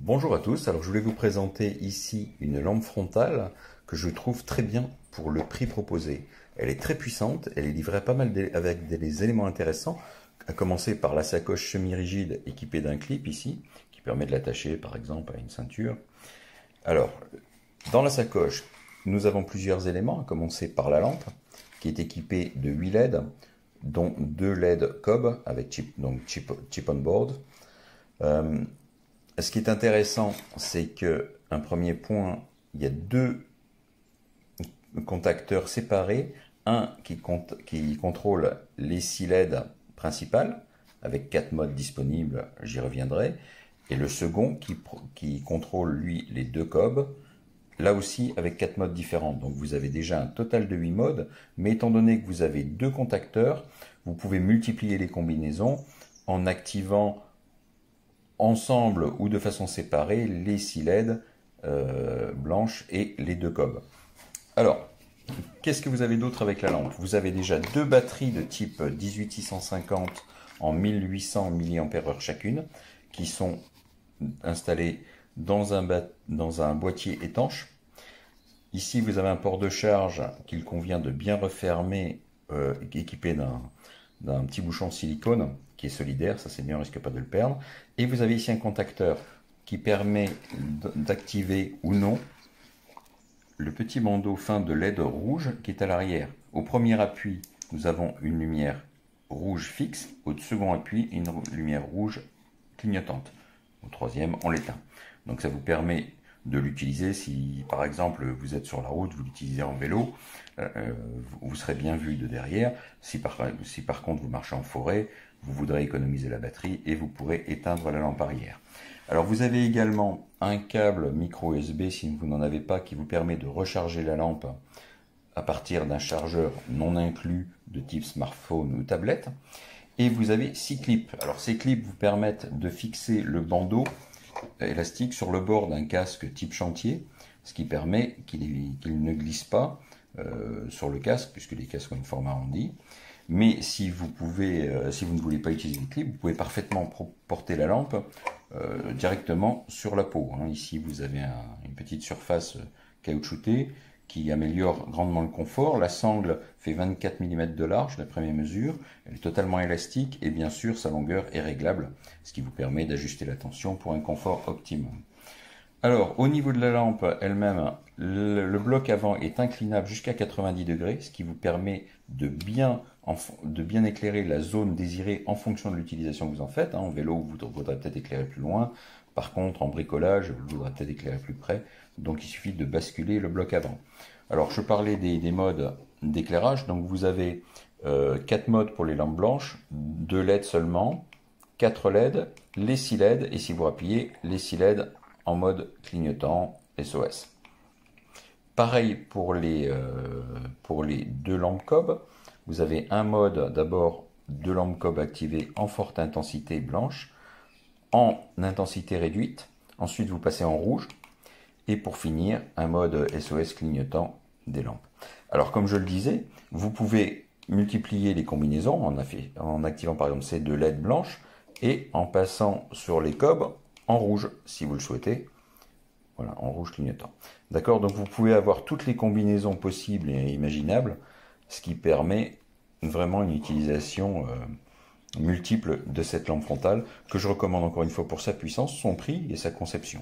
Bonjour à tous, alors je voulais vous présenter ici une lampe frontale que je trouve très bien pour le prix proposé. Elle est très puissante, elle est livrée pas mal avec des éléments intéressants, à commencer par la sacoche semi-rigide équipée d'un clip ici, qui permet de l'attacher par exemple à une ceinture. Alors, dans la sacoche, nous avons plusieurs éléments, à commencer par la lampe, qui est équipée de 8 LED, dont 2 LED cob avec chip on board. Ce qui est intéressant, c'est que un premier point, il y a 2 contacteurs séparés, un qui contrôle les 6 LED principales, avec 4 modes disponibles, j'y reviendrai, et le second qui contrôle lui les 2 cob, là aussi avec 4 modes différents. Donc vous avez déjà un total de 8 modes, mais étant donné que vous avez 2 contacteurs, vous pouvez multiplier les combinaisons en activant ensemble ou de façon séparée les 6 LED blanches et les 2 cob. Alors, qu'est-ce que vous avez d'autre avec la lampe? Vous avez déjà 2 batteries de type 18650 en 1800 mAh chacune, qui sont installées dans un boîtier étanche. Ici, vous avez un port de charge qu'il convient de bien refermer, équipé d'un petit bouchon de silicone qui est solidaire, ça c'est bien, on ne risque pas de le perdre. Et vous avez ici un contacteur qui permet d'activer ou non le petit bandeau fin de LED rouge qui est à l'arrière. Au premier appui, nous avons une lumière rouge fixe. Au second appui, une lumière rouge clignotante. Au troisième, on l'éteint. Donc ça vous permet de l'utiliser si, par exemple, vous êtes sur la route, vous l'utilisez en vélo, vous serez bien vu de derrière. Si par contre vous marchez en forêt, vous voudrez économiser la batterie et vous pourrez éteindre la lampe arrière. Alors vous avez également un câble micro USB, si vous n'en avez pas, qui vous permet de recharger la lampe à partir d'un chargeur non inclus de type smartphone ou tablette. Et vous avez 6 clips. Alors ces clips vous permettent de fixer le bandeau élastique sur le bord d'un casque type chantier, ce qui permet qu'il ne glisse pas sur le casque, puisque les casques ont une forme arrondie. Mais si vous ne voulez pas utiliser les clips, vous pouvez parfaitement porter la lampe directement sur la peau. Ici, vous avez une petite surface caoutchoutée qui améliore grandement le confort. La sangle fait 24 mm de large, d'après mes mesures. Elle est totalement élastique et bien sûr, sa longueur est réglable, ce qui vous permet d'ajuster la tension pour un confort optimum. Alors, au niveau de la lampe elle-même, le bloc avant est inclinable jusqu'à 90 degrés, ce qui vous permet de bien éclairer la zone désirée en fonction de l'utilisation que vous en faites. En vélo, vous voudrez peut-être éclairer plus loin. Par contre, en bricolage, vous voudrez peut-être éclairer plus près. Donc, il suffit de basculer le bloc avant. Alors, je parlais des modes d'éclairage. Donc, vous avez 4 modes pour les lampes blanches, 2 LED seulement, 4 LED, les 6 LED, et si vous appuyez, les 6 LED en mode clignotant SOS. Pareil pour les 2 lampes cob. Vous avez un mode d'abord 2 lampes cob activées en forte intensité blanche, en intensité réduite. Ensuite, vous passez en rouge. Et pour finir, un mode SOS clignotant des lampes. Alors, comme je le disais, vous pouvez multiplier les combinaisons en activant par exemple ces 2 LED blanches et en passant sur les cob en rouge, si vous le souhaitez. Voilà, en rouge clignotant. D'accord, donc vous pouvez avoir toutes les combinaisons possibles et imaginables, ce qui permet vraiment une utilisation multiple de cette lampe frontale, que je recommande encore une fois pour sa puissance, son prix et sa conception.